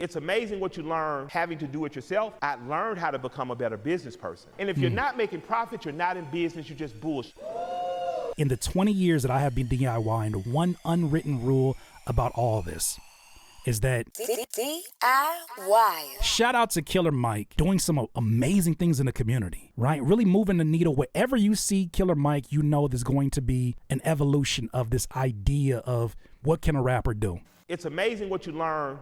It's amazing what you learn having to do it yourself. I learned how to become a better business person. And if you're not making profit, you're not in business, you're just bullshit. In the 20 years that I have been DIYing, the one unwritten rule about all this is that DIY. Shout out to Killer Mike doing some amazing things in the community, right? Really moving the needle. Wherever you see Killer Mike, you know there's going to be an evolution of this idea of what can a rapper do. It's amazing what you learn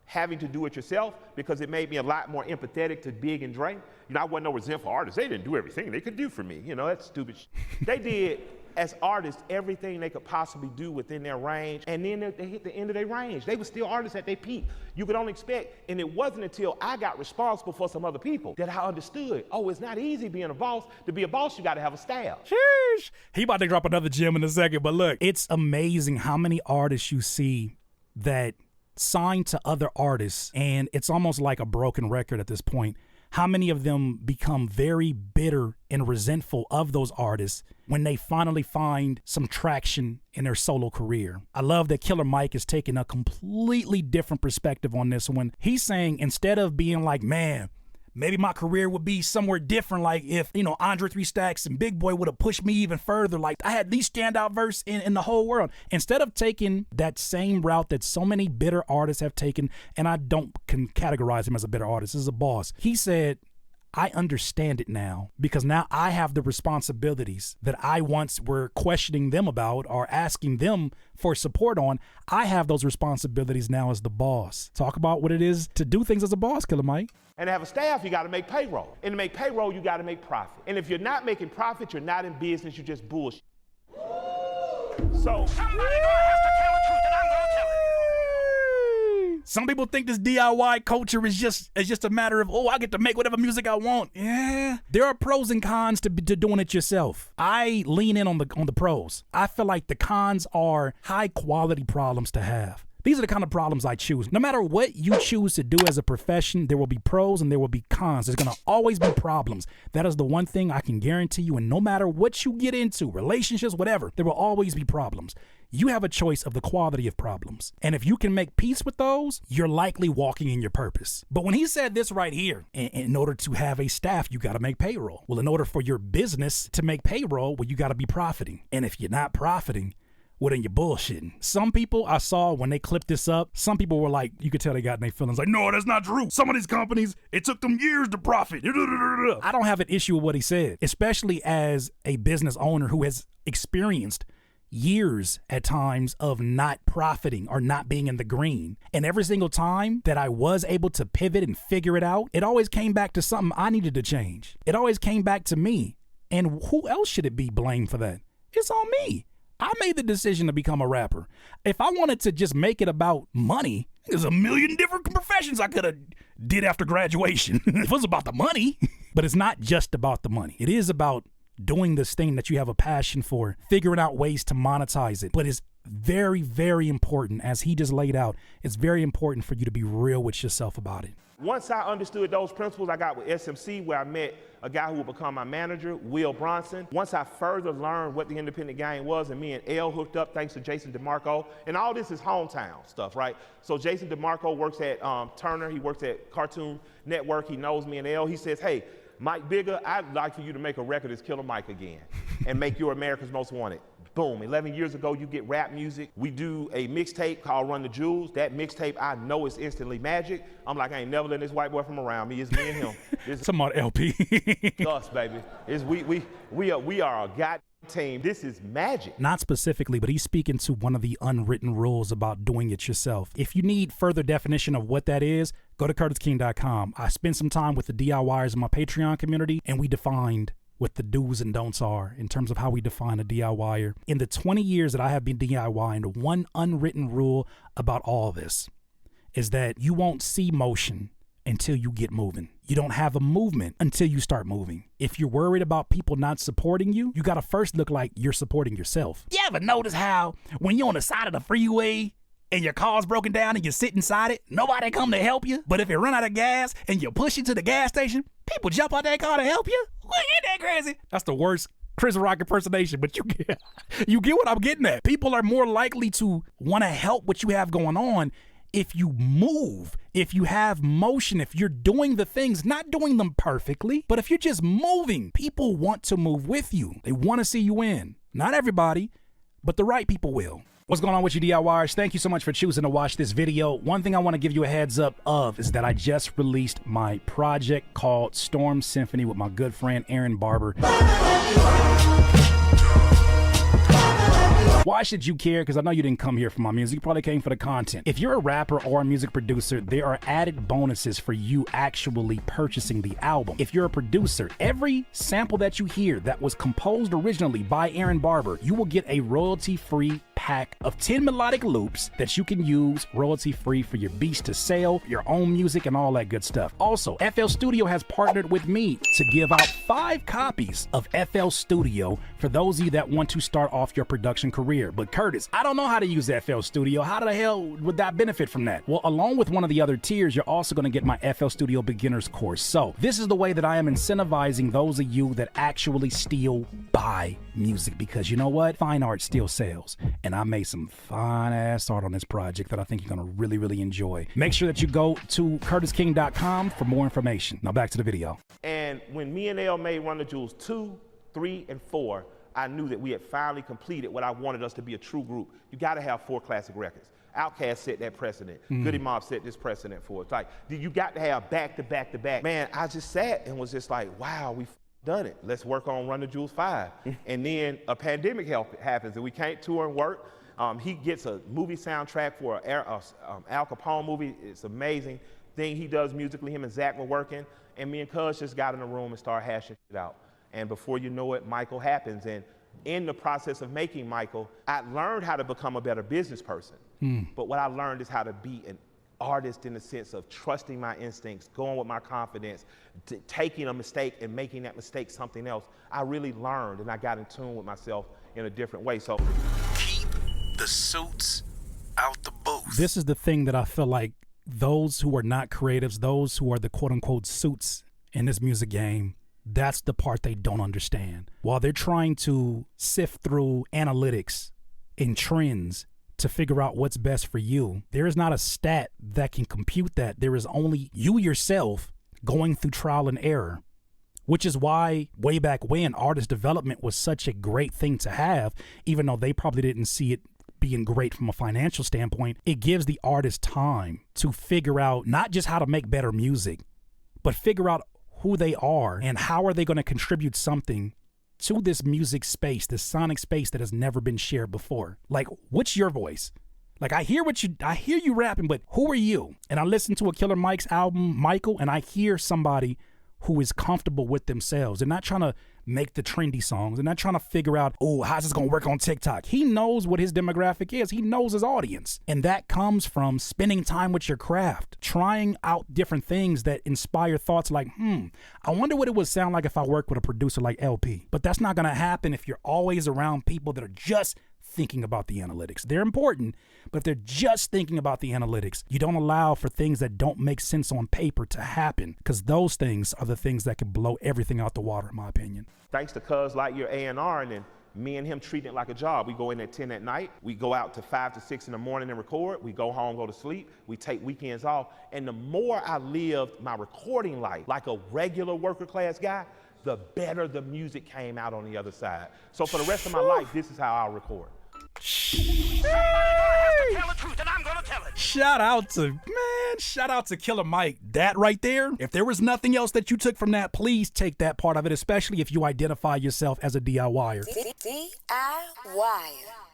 having to do it yourself, because it made me a lot more empathetic to Big and Dre. You know, I wasn't no resentful artist. They didn't do everything they could do for me. You know, that's stupid shit. They did, as artists, everything they could possibly do within their range, and then they hit the end of their range. They were still artists at their peak. You could only expect, and it wasn't until I got responsible for some other people that I understood, oh, it's not easy being a boss. To be a boss, you gotta have a staff. Sheesh. He about to drop another gem in a second, but look, it's amazing how many artists you see that signed to other artists, and it's almost like a broken record at this point. How many of them become very bitter and resentful of those artists when they finally find some traction in their solo career? I love that Killer Mike is taking a completely different perspective on this when he's saying, instead of being like, man, maybe my career would be somewhere different, like if, you know, Andre 3 Stacks and Big Boy would have pushed me even further, like I had the standout verse in the whole world. Instead of taking that same route that so many bitter artists have taken, and I can categorize him as a bitter artist, as a boss, he said, I understand it now, because now I have the responsibilities that I once were questioning them about or asking them for support on. I have those responsibilities now as the boss. Talk about what it is to do things as a boss, Killer Mike. And to have a staff, you gotta make payroll. And to make payroll, you gotta make profit. And if you're not making profit, you're not in business, you're just bullshit. So, Somebody gonna have to tell the truth, and I'm gonna tell it. Some people think this DIY culture is just a matter of, oh, I get to make whatever music I want. Yeah, there are pros and cons to doing it yourself. I lean in on the pros. I feel like the cons are high quality problems to have. These are the kind of problems I choose. No matter what you choose to do as a profession, there will be pros and there will be cons. There's gonna always be problems. That is the one thing I can guarantee you. And no matter what you get into, relationships, whatever, there will always be problems. You have a choice of the quality of problems. And if you can make peace with those, you're likely walking in your purpose. But when he said this right here, in order to have a staff, you gotta make payroll. Well, in order for your business to make payroll, well, you gotta be profiting. And if you're not profiting, well, then you're bullshitting. Some people I saw when they clipped this up, some people were like, you could tell they got in their feelings like, no, that's not true. Some of these companies, it took them years to profit. I don't have an issue with what he said, especially as a business owner who has experienced years at times of not profiting or not being in the green. And every single time that I was able to pivot and figure it out, it always came back to something I needed to change. It always came back to me. And who else should it be blamed for that? It's on me. I made the decision to become a rapper. If I wanted to just make it about money, there's a million different professions I could have did after graduation. It was about the money. But it's not just about the money. It is about doing this thing that you have a passion for, figuring out ways to monetize it. But it's very, very important, as he just laid out, it's very important for you to be real with yourself about it. once I understood those principles, I got with SMC, where I met a guy who would become my manager, Will Bronson. Once I further learned what the independent game was, and me and L hooked up thanks to Jason DeMarco, and all this is hometown stuff, right? So Jason DeMarco works at Turner, he works at Cartoon Network, he knows me and L. He says, hey, Mike Bigger, I'd like for you to make a record as Killer Mike again and make you America's Most Wanted. Boom, 11 years ago, you get rap music. We do a mixtape called Run the Jewels. That mixtape, I know is instantly magic. I'm like, I ain't never letting this white boy from around me. It's me and him. It's Talking about LP. us, baby. It's we are a god team. This is magic. Not specifically, but he's speaking to one of the unwritten rules about doing it yourself. If you need further definition of what that is, go to CurtisKing.com. I spent some time with the DIYers in my Patreon community, and we defined what the do's and don'ts are in terms of how we define a DIYer. In the 20 years that I have been DIYing, the one unwritten rule about all this is that you won't see motion until you get moving. You don't have a movement until you start moving. If you're worried about people not supporting you, you gotta first look like you're supporting yourself. You ever notice how when you're on the side of the freeway and your car's broken down and you sit inside it, nobody come to help you? But if you run out of gas and you push into the gas station, people jump out that car to help you? Ain't that crazy? That's the worst Chris Rock impersonation, but you get what I'm getting at. People are more likely to want to help what you have going on if you move, if you have motion, if you're doing the things, not doing them perfectly, but if you're just moving, people want to move with you. They want to see you win. Not everybody, but the right people will. What's going on with you, DIYers? Thank you so much for choosing to watch this video. One thing I want to give you a heads up of is that I just released my project called Storm Symphony with my good friend Aaron Barber. Why should you care? Because I know you didn't come here for my music. You probably came for the content. If you're a rapper or a music producer, there are added bonuses for you actually purchasing the album. If you're a producer, every sample that you hear that was composed originally by Aaron Barber, you will get a royalty-free pack of 10 melodic loops that you can use royalty-free for your beats to sell, your own music, and all that good stuff. Also, FL Studio has partnered with me to give out 5 copies of FL Studio for those of you that want to start off your production career. But Curtis, I don't know how to use FL Studio. How the hell would that benefit from that? Well, along with one of the other tiers, you're also going to get my FL Studio Beginners course. So this is the way that I am incentivizing those of you that actually still buy music, because you know what? Fine art still sells. And I made some fine ass art on this project that I think you're going to really enjoy. Make sure that you go to curtisking.com for more information. Now back to the video. And when me and L made Run the Jewels 2, 3, and 4, I knew that we had finally completed what I wanted us to be, a true group. You got to have 4 classic records. Outkast set that precedent. Goody Mob set this precedent for us. Like, you got to have back to back to back. Man, I just sat and was just like, wow, we done it. Let's work on Run the Jewels 5. And then a pandemic happens and we can't tour and work. He gets a movie soundtrack for Al Capone movie. It's amazing thing he does musically. Him and Zach were working, and me and Cuz just got in the room and started hashing it out. And before you know it, Michael happens. And in the process of making Michael, I learned how to become a better business person. But what I learned is how to be an artist in the sense of trusting my instincts, going with my confidence, taking a mistake and making that mistake something else. I really learned, and I got in tune with myself in a different way. So keep the suits out the booth. This is the thing that I feel like those who are not creatives, those who are the quote unquote suits in this music game, that's the part they don't understand. While they're trying to sift through analytics and trends to figure out what's best for you, there is not a stat that can compute that. There is only you yourself going through trial and error, which is why way back when artist development was such a great thing to have, even though they probably didn't see it being great from a financial standpoint. It gives the artist time to figure out not just how to make better music, but figure out who they are and how are they going to contribute something to this music space, this sonic space that has never been shared before. Like, what's your voice? Like, I hear you rapping, but who are you? And I listen to a Killer Mike's album, Michael, and I hear somebody who is comfortable with themselves. They're not trying to make the trendy songs. They're not trying to figure out, oh, how's this going to work on TikTok? He knows what his demographic is. He knows his audience. And that comes from spending time with your craft, trying out different things that inspire thoughts like, I wonder what it would sound like if I worked with a producer like LP. But that's not going to happen if you're always around people that are just thinking about the analytics. They're important, but if they're just thinking about the analytics, you don't allow for things that don't make sense on paper to happen, because those things are the things that can blow everything out the water, in my opinion. Thanks to Cuz Lightyear A&R, and then me and him treating it like a job. We go in at 10 at night, we go out to 5 to 6 in the morning and record, we go home, go to sleep, we take weekends off. And the more I lived my recording life like a regular worker class guy, the better the music came out on the other side. So for the rest of my life, this is how I'll record. Somebody's gonna have to tell the truth, and I'm gonna tell it. Shout out to Killer Mike. That right there, if there was nothing else that you took from that, please take that part of it, especially if you identify yourself as a DIYer. DIY.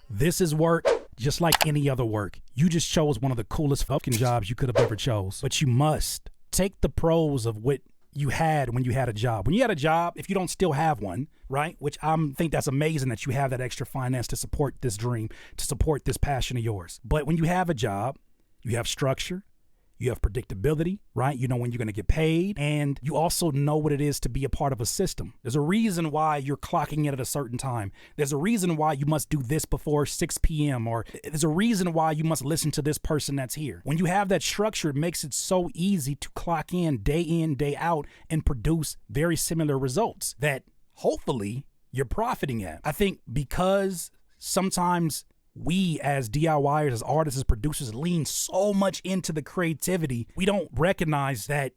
This is work just like any other work. You just chose one of the coolest fucking jobs you could have ever chose. But you must take the pros of what you had when you had a job. When you had a job, if you don't still have one, right? Which I think that's amazing that you have that extra finance to support this dream, to support this passion of yours. But when you have a job, you have structure, you have predictability, right? You know when you're going to get paid, and you also know what it is to be a part of a system. There's a reason why you're clocking in at a certain time. There's a reason why you must do this before 6 p.m. or there's a reason why you must listen to this person that's here. When you have that structure, it makes it so easy to clock in, day out, and produce very similar results that hopefully you're profiting at. I think because sometimes we as DIYers, as artists, as producers, lean so much into the creativity, we don't recognize that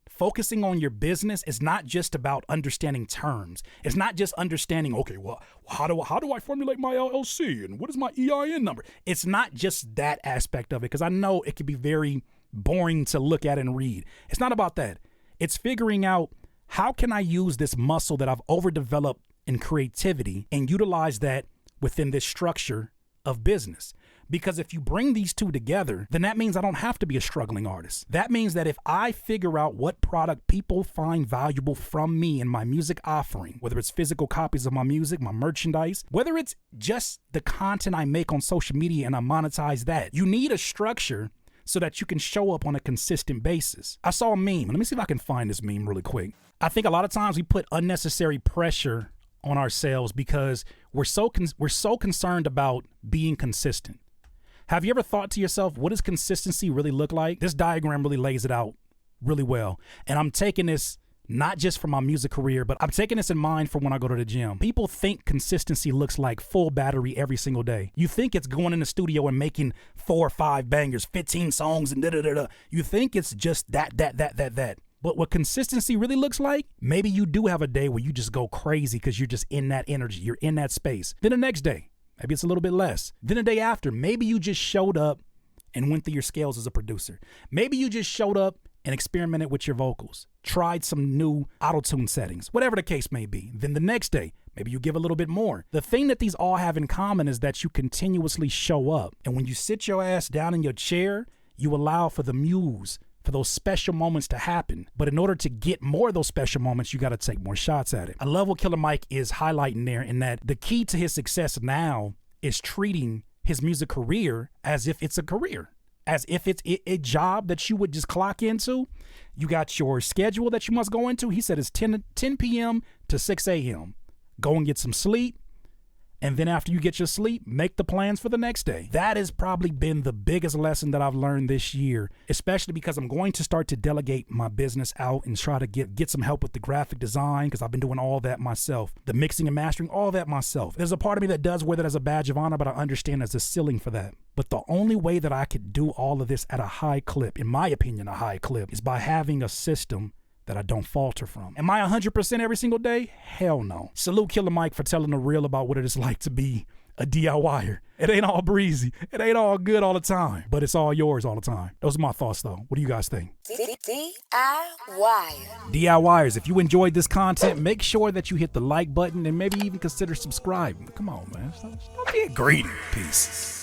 focusing on your business is not just about understanding terms. It's not just understanding, okay, well, how do I formulate my LLC and what is my EIN number? It's not just that aspect of it, because I know it can be very boring to look at and read. It's not about that. It's figuring out, how can I use this muscle that I've overdeveloped in creativity and utilize that within this structure of business? Because if you bring these two together, then that means I don't have to be a struggling artist. That means that if I figure out what product people find valuable from me and my music offering, whether it's physical copies of my music, my merchandise, whether it's just the content I make on social media and I monetize that, you need a structure so that you can show up on a consistent basis. I saw a meme. Let me see if I can find this meme really quick. I think a lot of times we put unnecessary pressure on ourselves because we're so concerned about being consistent. Have you ever thought to yourself, what does consistency really look like? This diagram really lays it out really well. And I'm taking this not just for my music career, but I'm taking this in mind for when I go to the gym. People think consistency looks like full battery every single day. You think it's going in the studio and making 4 or 5 bangers, 15 songs, and da-da-da-da. You think it's just that. But what consistency really looks like, maybe you do have a day where you just go crazy because you're just in that energy, you're in that space. Then the next day, maybe it's a little bit less. Then the day after, maybe you just showed up and went through your scales as a producer. Maybe you just showed up and experimented with your vocals, tried some new auto-tune settings, whatever the case may be. Then the next day, maybe you give a little bit more. The thing that these all have in common is that you continuously show up. And when you sit your ass down in your chair, you allow for the muse, for those special moments to happen. But in order to get more of those special moments, you got to take more shots at it. I love what Killer Mike is highlighting there, in that the key to his success now is treating his music career as if it's a career, as if it's a job that you would just clock into. You got your schedule that you must go into. He said it's 10 p.m. to 6 a.m. Go and get some sleep. And then after you get your sleep, make the plans for the next day. That has probably been the biggest lesson that I've learned this year, especially because I'm going to start to delegate my business out and try to get some help with the graphic design, because I've been doing all that myself. The mixing and mastering, all that myself. There's a part of me that does wear that as a badge of honor, but I understand there's a ceiling for that. But the only way that I could do all of this at a high clip, in my opinion, a high clip, is by having a system that I don't falter from. Am I 100% every single day? Hell no. Salute Killer Mike for telling the real about what it is like to be a DIYer. It ain't all breezy. It ain't all good all the time, but it's all yours all the time. Those are my thoughts, though. What do you guys think? DIY. DIYers, if you enjoyed this content, make sure that you hit the like button and maybe even consider subscribing. Come on, man. Stop being greedy. Peace.